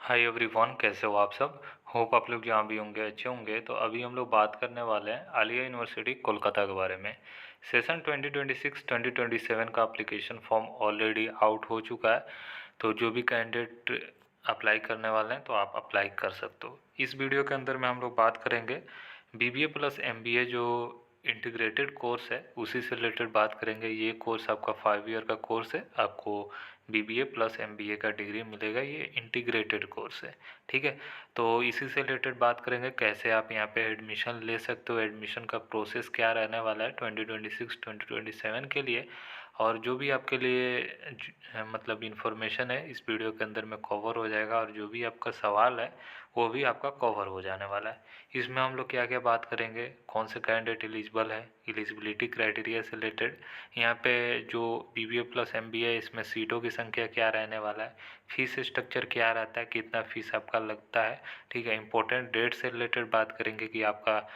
Hi everyone, कैसे हो आप सब। होप आप लोग जहाँ भी होंगे अच्छे होंगे। तो अभी हम लोग बात करने वाले हैं आलिया यूनिवर्सिटी कोलकाता के बारे में। सेशन 2026-2027 का एप्लीकेशन फॉर्म ऑलरेडी आउट हो चुका है। तो जो भी कैंडिडेट अप्लाई करने वाले हैं तो आप अप्लाई कर सकते हो। इस वीडियो के अंदर में हम लोग बात करेंगे बीबीए प्लस एमबीए जो इंटीग्रेटेड कोर्स है उसी से रिलेटेड बात करेंगे। ये कोर्स आपका 5 ईयर का कोर्स है, आपको बीबीए प्लस एमबीए का डिग्री मिलेगा। ये इंटीग्रेटेड कोर्स है, ठीक है। तो इसी से रिलेटेड बात करेंगे कैसे आप यहाँ पे एडमिशन ले सकते हो, एडमिशन का प्रोसेस क्या रहने वाला है 2026-2027 के लिए। और जो भी आपके लिए मतलब इन्फॉर्मेशन है इस वीडियो के अंदर में कवर हो जाएगा, और जो भी आपका सवाल है वो भी आपका कवर हो जाने वाला है। इसमें हम लोग क्या क्या बात करेंगे, कौन से कैंडिडेट एलिजिबल है, एलिजिबिलिटी क्राइटेरिया से रिलेटेड, यहाँ पे जो बीबीए प्लस एमबीए इसमें सीटों की संख्या क्या रहने वाला है, फीस स्ट्रक्चर क्या रहता है, कितना फीस आपका लगता है, ठीक है। इंपॉर्टेंट डेट से रिलेटेड बात करेंगे कि आपका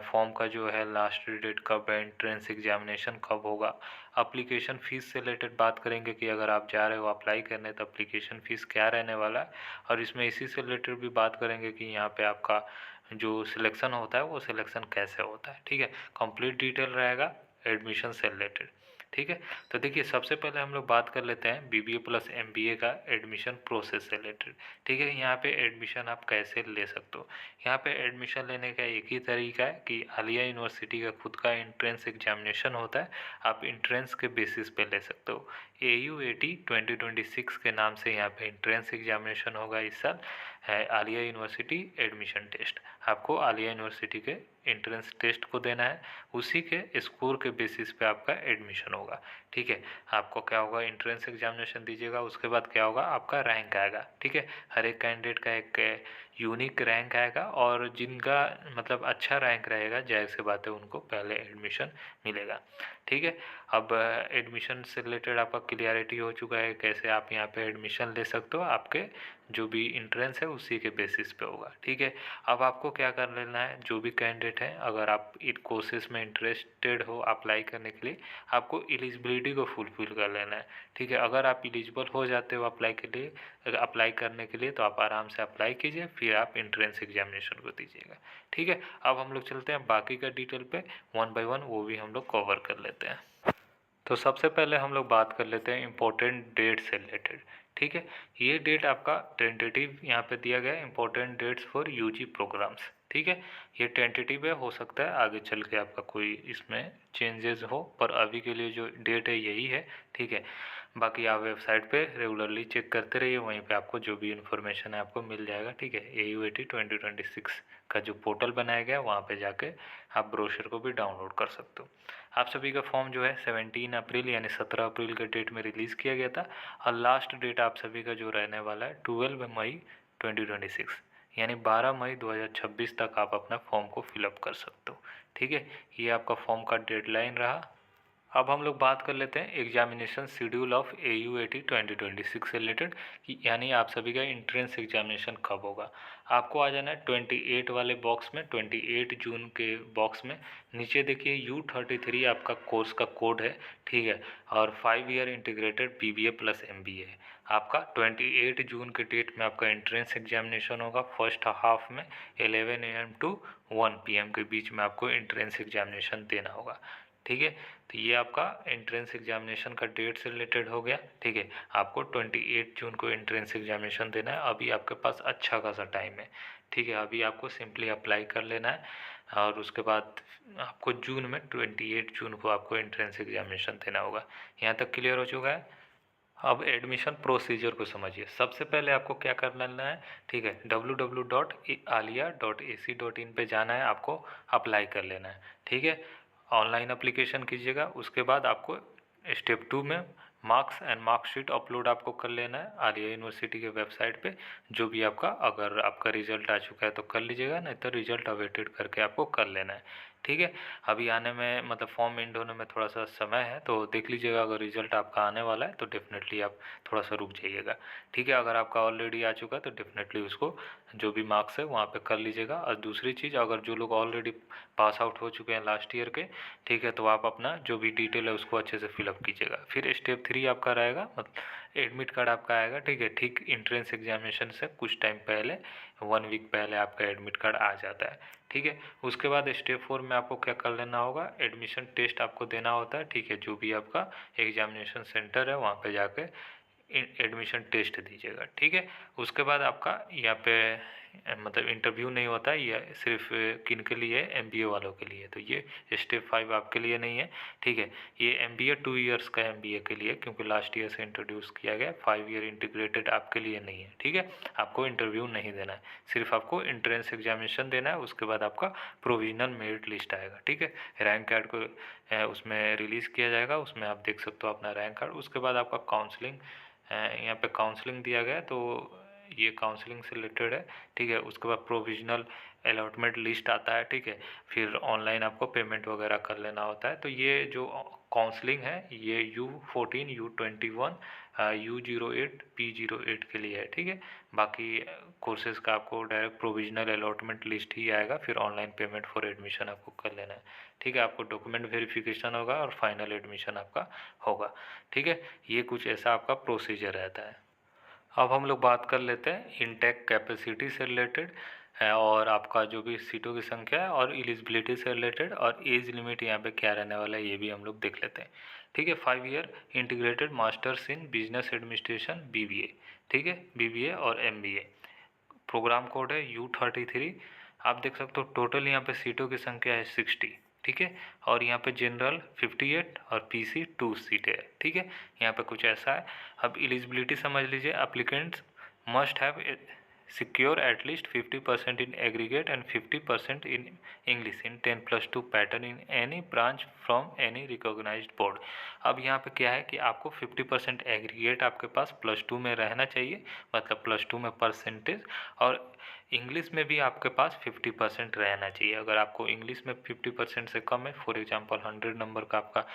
फॉर्म का जो है लास्ट डेट कब है, एंट्रेंस एग्जामिनेशन कब होगा। अप्लीकेशन फ़ीस से रिलेटेड बात करेंगे कि अगर आप जा रहे हो अप्लाई करने तो अप्लीकेशन फ़ीस क्या रहने वाला है। और इसमें इसी से रिलेटेड भी बात करेंगे कि यहाँ पे आपका जो सिलेक्शन होता है वो सिलेक्शन कैसे होता है, ठीक है। कंप्लीट डिटेल रहेगा एडमिशन से रिलेटेड, ठीक है। तो देखिए, सबसे पहले हम लोग बात कर लेते हैं बीबीए प्लस एमबीए का एडमिशन प्रोसेस से रिलेटेड, ठीक है। यहाँ पे एडमिशन आप कैसे ले सकते हो। यहाँ पे एडमिशन लेने का एक ही तरीका है कि आलिया यूनिवर्सिटी का खुद का एंट्रेंस एग्जामिनेशन होता है। आप एंट्रेंस के बेसिस पे ले सकते हो। AUAT 2026 के नाम से यहाँ पे एंट्रेंस एग्जामिनेशन होगा इस साल, है आलिया यूनिवर्सिटी एडमिशन टेस्ट। आपको आलिया यूनिवर्सिटी के एंट्रेंस टेस्ट को देना है, उसी के स्कोर के बेसिस पे आपका एडमिशन होगा, ठीक है। आपको क्या होगा, एंट्रेंस एग्जामिनेशन दीजिएगा, उसके बाद क्या होगा, आपका रैंक आएगा, ठीक है। हर एक कैंडिडेट का एक यूनिक रैंक आएगा, और जिनका मतलब अच्छा रैंक रहेगा जाहिर सी बात है उनको पहले एडमिशन मिलेगा, ठीक है। अब एडमिशन से रिलेटेड आपका क्लियरिटी हो चुका है कैसे आप यहाँ पे एडमिशन ले सकते हो। आपके जो भी इंट्रेंस है उसी के बेसिस पे होगा, ठीक है। अब आपको क्या कर लेना है, जो भी कैंडिडेट है अगर आप इन कोर्सेज में इंटरेस्टेड हो अप्लाई करने के लिए, आपको एलिजिबिलिटी को फुलफिल कर लेना है, ठीक है। अगर आप एलिजिबल हो जाते हो अप्लाई के लिए, अप्लाई करने के लिए, तो आप आराम से अप्लाई कीजिए, फिर आप इंट्रेंस एग्जामिनेशन को दीजिएगा, ठीक है। अब हम लोग चलते हैं बाकी का डिटेल पे, वन बाय वन वो भी हम लोग कवर कर लेते हैं। तो सबसे पहले हम लोग बात कर लेते हैं इम्पोर्टेंट डेट से रिलेटेड, ठीक है। ये डेट आपका टेंटेटिव यहाँ पे दिया गया है, important dates for UG programs, ठीक है। ये टेंटेटिव है, हो सकता है आगे चल के आपका कोई इसमें चेंजेस हो, पर अभी के लिए जो डेट है यही है, ठीक है। बाकी आप वेबसाइट पे रेगुलरली चेक करते रहिए, वहीं पे आपको जो भी इन्फॉर्मेशन है आपको मिल जाएगा, ठीक है। AUAT 2026 का जो पोर्टल बनाया गया है वहाँ पे जाके आप ब्रोशर को भी डाउनलोड कर सकते हो। आप सभी का फॉर्म जो है 17 अप्रैल यानी 17 अप्रैल के डेट में रिलीज़ किया गया था, और लास्ट डेट आप सभी का जो रहने वाला है 12 मई 2026 यानी 12 मई 2026 तक आप अपना फॉर्म को फिलअप कर सकते हो, ठीक है। ये आपका फॉर्म का डेडलाइन रहा। अब हम लोग बात कर लेते हैं एग्जामिनेशन शेड्यूल ऑफ AUAT 2026 से रिलेटेड, कि यानी आप सभी का इंट्रेंस एग्जामिनेशन कब होगा। आपको आ जाना है 28 वाले बॉक्स में, 28 जून के बॉक्स में। नीचे देखिए U33 आपका कोर्स का कोड है, ठीक है। और 5 year integrated BBA plus MBA है। आपका 28 जून के डेट में आपका इंट्रेंस एग्जामिनेशन होगा, फर्स्ट हाफ में 11 AM to 1 PM के बीच में आपको इंट्रेंस एग्जामिनेशन देना होगा, ठीक है। तो ये आपका एंट्रेंस एग्जामिनेशन का डेट से रिलेटेड हो गया, ठीक है। आपको 28 जून को एंट्रेंस एग्जामिनेशन देना है, अभी आपके पास अच्छा खासा टाइम है, ठीक है। अभी आपको सिंपली अप्लाई कर लेना है, और उसके बाद आपको जून में 28 जून को आपको एंट्रेंस एग्जामिनेशन देना होगा। यहाँ तक क्लियर हो चुका है। अब एडमिशन प्रोसीजर को समझिए। सबसे पहले आपको क्या कर लेना है, ठीक है, www.alia.ac.in पे जाना है, आपको अप्लाई कर लेना है, ठीक है। ऑनलाइन अप्लीकेशन कीजिएगा, उसके बाद आपको स्टेप 2 में मार्क्स एंड मार्कशीट अपलोड आपको कर लेना है आलिया यूनिवर्सिटी के वेबसाइट पे। जो भी आपका, अगर आपका रिजल्ट आ चुका है तो कर लीजिएगा, नहीं तो रिजल्ट अवेटेड करके आपको कर लेना है, ठीक है। अभी आने में मतलब फॉर्म एंड होने में थोड़ा सा समय है, तो देख लीजिएगा, अगर रिजल्ट आपका आने वाला है तो डेफिनेटली आप थोड़ा सा रुक जाइएगा, ठीक है। अगर आपका ऑलरेडी आ चुका है तो डेफिनेटली उसको जो भी मार्क्स है वहाँ पे कर लीजिएगा। और दूसरी चीज़, अगर जो लोग ऑलरेडी पास आउट हो चुके हैं लास्ट ईयर के, ठीक है, तो आप अपना जो भी डिटेल है उसको अच्छे से फिलअप कीजिएगा। फिर स्टेप 3 आपका रहेगा, मतलब एडमिट कार्ड आपका आएगा, ठीक है। ठीक इंट्रेंस एग्जामिनेशन से कुछ टाइम पहले, 1 वीक पहले आपका एडमिट कार्ड आ जाता है, ठीक है। उसके बाद स्टेप 4 में आपको क्या कर लेना होगा, एडमिशन टेस्ट आपको देना होता है, ठीक है। जो भी आपका एग्जामिनेशन सेंटर है वहाँ पे जाके एडमिशन टेस्ट दीजिएगा, ठीक है। उसके बाद आपका यहाँ पे मतलब इंटरव्यू नहीं होता है, ये सिर्फ किन के लिए, एमबीए वालों के लिए। तो ये स्टेप 5 आपके लिए नहीं है, ठीक है। ये एमबीए 2 इयर्स का एमबीए के लिए, क्योंकि लास्ट ईयर से इंट्रोड्यूस किया गया। 5 ईयर इंटीग्रेटेड आपके लिए नहीं है, ठीक है। आपको इंटरव्यू नहीं देना है, सिर्फ आपको इंट्रेंस एग्जामिनेशन देना है। उसके बाद आपका प्रोविजनल मेरिट लिस्ट आएगा, ठीक है। रैंक कार्ड को उसमें रिलीज़ किया जाएगा, उसमें आप देख सकते हो अपना रैंक कार्ड। उसके बाद आपका काउंसलिंग, यहाँ पे काउंसलिंग दिया गया है, तो ये काउंसलिंग से रिलेटेड है, ठीक है। उसके बाद प्रोविजनल अलॉटमेंट लिस्ट आता है, ठीक है। फिर ऑनलाइन आपको पेमेंट वगैरह कर लेना होता है। तो ये जो काउंसलिंग है ये U14, U21, U08, P08 के लिए है, ठीक है। बाकी कोर्सेज़ का आपको डायरेक्ट प्रोविजनल अलॉटमेंट लिस्ट ही आएगा, फिर ऑनलाइन पेमेंट फॉर एडमिशन आपको कर लेना है, ठीक है। आपको डॉक्यूमेंट वेरिफिकेशन होगा और फाइनल एडमिशन आपका होगा, ठीक है। ये कुछ ऐसा आपका प्रोसीजर रहता है। अब हम लोग बात कर लेते हैं इनटेक कैपेसिटी से रिलेटेड और आपका जो भी सीटों की संख्या है और एलिजिबिलिटी से रिलेटेड और एज लिमिट यहाँ पे क्या रहने वाला है ये भी हम लोग देख लेते हैं, ठीक है। 5 year integrated masters in business administration BBA, ठीक है। BBA और MBA। प्रोग्राम कोड है U33। आप देख सकते हो टोटल यहाँ पे सीटों की संख्या है 60, ठीक है। और यहाँ पे जनरल 58 और PC 2 सीटें है, ठीक है। यहाँ पे कुछ ऐसा है। अब एलिजिबिलिटी समझ लीजिए, applicants must have secure at least 50% in aggregate and 50% in English in 10+2 pattern in any branch from any recognized board। अब यहाँ पे क्या है कि आपको 50% एग्रीगेट आपके पास +2 में रहना चाहिए, मतलब +2 में परसेंटेज, और इंग्लिश में भी आपके पास 50% रहना चाहिए। अगर आपको इंग्लिश में 50% से कम है, फॉर एग्जांपल 100 नंबर का आपका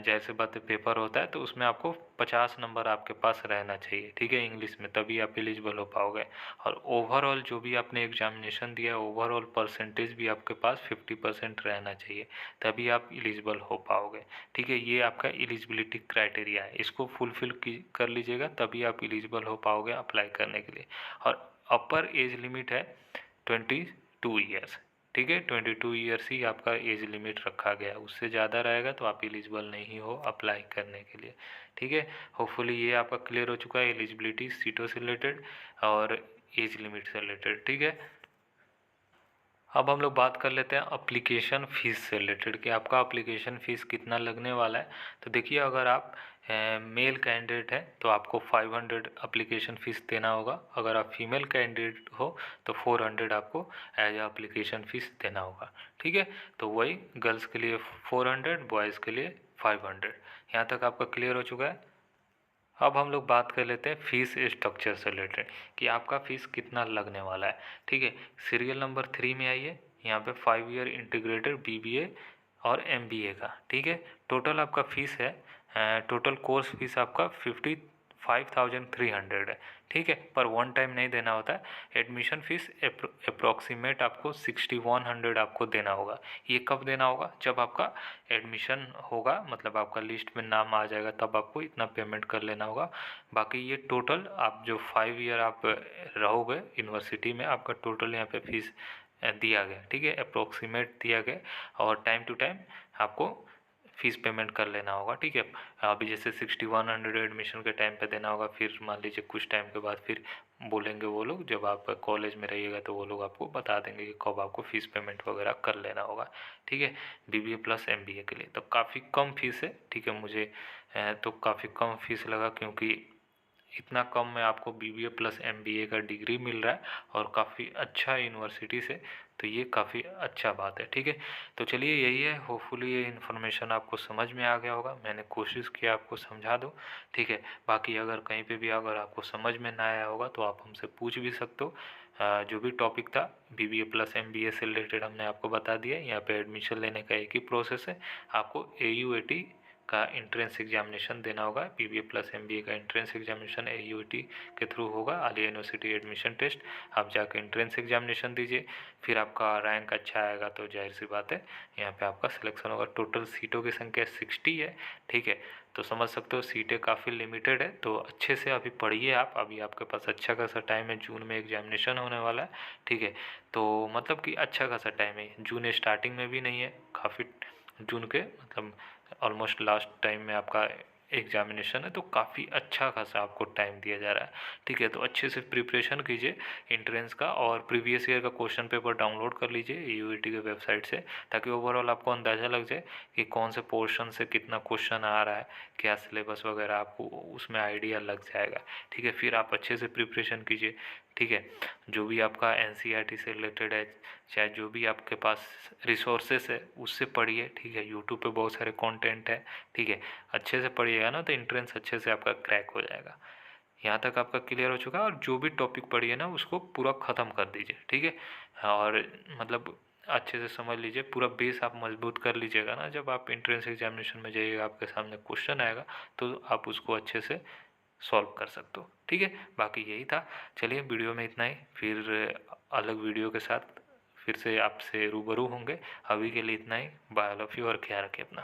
जैसे बात पेपर होता है, तो उसमें आपको 50 नंबर आपके पास रहना चाहिए, ठीक है, इंग्लिश में, तभी आप एलिजिबल हो पाओगे। और ओवरऑल जो भी आपने एग्जामिनेशन दिया है, ओवरऑल परसेंटेज भी आपके पास 50% रहना चाहिए, तभी आप एलिजिबल हो पाओगे, ठीक है। ये आपका एलिजिबिलिटी क्राइटेरिया है, इसको फुलफिल कर लीजिएगा तभी आप एलिजिबल हो पाओगे अप्लाई करने के लिए। और अपर एज लिमिट है 22 ईयर्स, ठीक है। 22 ईयर्स ही आपका एज लिमिट रखा गया है, उससे ज़्यादा रहेगा तो आप एलिजिबल नहीं हो अप्लाई करने के लिए, ठीक है। होपफुली ये आपका क्लियर हो चुका है, एलिजिबिलिटी सीटों से रिलेटेड और एज लिमिट से रिलेटेड, ठीक है। अब हम लोग बात कर लेते हैं अप्लीकेशन फ़ीस से रिलेटेड कि आपका अप्लीकेशन फ़ीस कितना लगने वाला है। तो देखिए, अगर आप मेल कैंडिडेट हैं तो आपको 500 अप्लीकेशन फ़ीस देना होगा। अगर आप फीमेल कैंडिडेट हो तो 400 आपको एज अप्लीकेशन फ़ीस देना होगा, ठीक है। तो वही गर्ल्स के लिए 400, बॉयज़ के लिए 500। यहाँ तक आपका क्लियर हो चुका है। अब हम लोग बात कर लेते हैं फ़ीस स्ट्रक्चर से रिलेटेड कि आपका फ़ीस कितना लगने वाला है, ठीक है। सीरियल नंबर 3 में आइए, यहाँ पे 5 ईयर इंटीग्रेटेड BBA और MBA का, ठीक है। टोटल आपका फ़ीस है, टोटल कोर्स फीस आपका 55,300 है, ठीक है। पर वन टाइम नहीं देना होता है। एडमिशन फ़ीस अप्रॉक्सीमेट आपको 6100 आपको देना होगा। ये कब देना होगा, जब आपका एडमिशन होगा, मतलब आपका लिस्ट में नाम आ जाएगा, तब आपको इतना पेमेंट कर लेना होगा। बाकी ये टोटल आप जो 5 ईयर आप रहोगे यूनिवर्सिटी में, आपका टोटल यहाँ पे फीस दिया गया, ठीक है, अप्रोक्सीमेट दिया गया, और टाइम टू टाइम आपको फ़ीस पेमेंट कर लेना होगा, ठीक है। अभी जैसे 6100 एडमिशन के टाइम पे देना होगा, फिर मान लीजिए कुछ टाइम के बाद फिर बोलेंगे वो लोग, जब आप कॉलेज में रहिएगा तो वो लोग आपको बता देंगे कि कब आपको फ़ीस पेमेंट वगैरह कर लेना होगा, ठीक है। BBA प्लस MBA के लिए तो काफ़ी कम फीस है, ठीक है। मुझे तो काफ़ी कम फीस लगा, क्योंकि इतना कम में आपको BBA प्लस MBA का डिग्री मिल रहा है और काफ़ी अच्छा यूनिवर्सिटी से, तो ये काफ़ी अच्छा बात है, ठीक है। तो चलिए, यही है, होपफुली ये इन्फॉर्मेशन आपको समझ में आ गया होगा। मैंने कोशिश किया आपको समझा दूँ, ठीक है। बाकी अगर कहीं पे भी अगर आपको समझ में ना आया होगा तो आप हमसे पूछ भी सकते हो। जो भी टॉपिक था BBA प्लस MBA से रिलेटेड हमने आपको बता दिया। यहाँ पे एडमिशन लेने का एक ही प्रोसेस है, आपको AU80 का एंट्रेंस एग्जामिनेशन देना होगा। बीबीए प्लस एमबीए का एंट्रेंस एग्जामिनेशन AUET के थ्रू होगा, आलिया यूनिवर्सिटी एडमिशन टेस्ट। आप जाकर एंट्रेंस एग्जामिनेशन दीजिए, फिर आपका रैंक अच्छा आएगा तो जाहिर सी बात है यहाँ पे आपका सिलेक्शन होगा। टोटल सीटों की संख्या 60 है, ठीक है। तो समझ सकते हो सीटें काफ़ी लिमिटेड है, तो अच्छे से अभी पढ़िए आप। अभी आपके पास अच्छा खासा टाइम है, जून में एग्जामिनेशन होने वाला है, ठीक है। तो मतलब कि अच्छा खासा टाइम है, जून स्टार्टिंग में भी नहीं है, काफ़ी जून के मतलब ऑलमोस्ट लास्ट टाइम में आपका एग्जामिनेशन है, तो काफ़ी अच्छा खासा आपको टाइम दिया जा रहा है, ठीक है। तो अच्छे से प्रिपरेशन कीजिए एंट्रेंस का, और प्रीवियस ईयर का क्वेश्चन पेपर डाउनलोड कर लीजिए AUET के वेबसाइट से, ताकि ओवरऑल आपको अंदाज़ा लग जाए कि कौन से पोर्शन से कितना क्वेश्चन आ रहा है, क्या सिलेबस वगैरह, आपको उसमें आइडिया लग जाएगा, ठीक है। फिर आप अच्छे से प्रिपरेशन कीजिए, ठीक है। जो भी आपका NCERT से रिलेटेड है, चाहे जो भी आपके पास रिसोर्सेस है उससे पढ़िए, ठीक है। यूट्यूब पे बहुत सारे कंटेंट है, ठीक है। अच्छे से पढ़िएगा ना तो एंट्रेंस अच्छे से आपका क्रैक हो जाएगा। यहाँ तक आपका क्लियर हो चुका है, और जो भी टॉपिक पढ़िए ना उसको पूरा ख़त्म कर दीजिए, ठीक है। और मतलब अच्छे से समझ लीजिए, पूरा बेस आप मजबूत कर लीजिएगा ना, जब आप एंट्रेंस एग्जामिनेशन में जाइएगा आपके सामने क्वेश्चन आएगा तो आप उसको अच्छे से सॉल्व कर सकते हो, ठीक है। बाकी यही था, चलिए वीडियो में इतना ही, फिर अलग वीडियो के साथ फिर से आपसे रूबरू होंगे। अभी के लिए इतना ही, बाय, लव यू, और ख्याल रखिए अपना।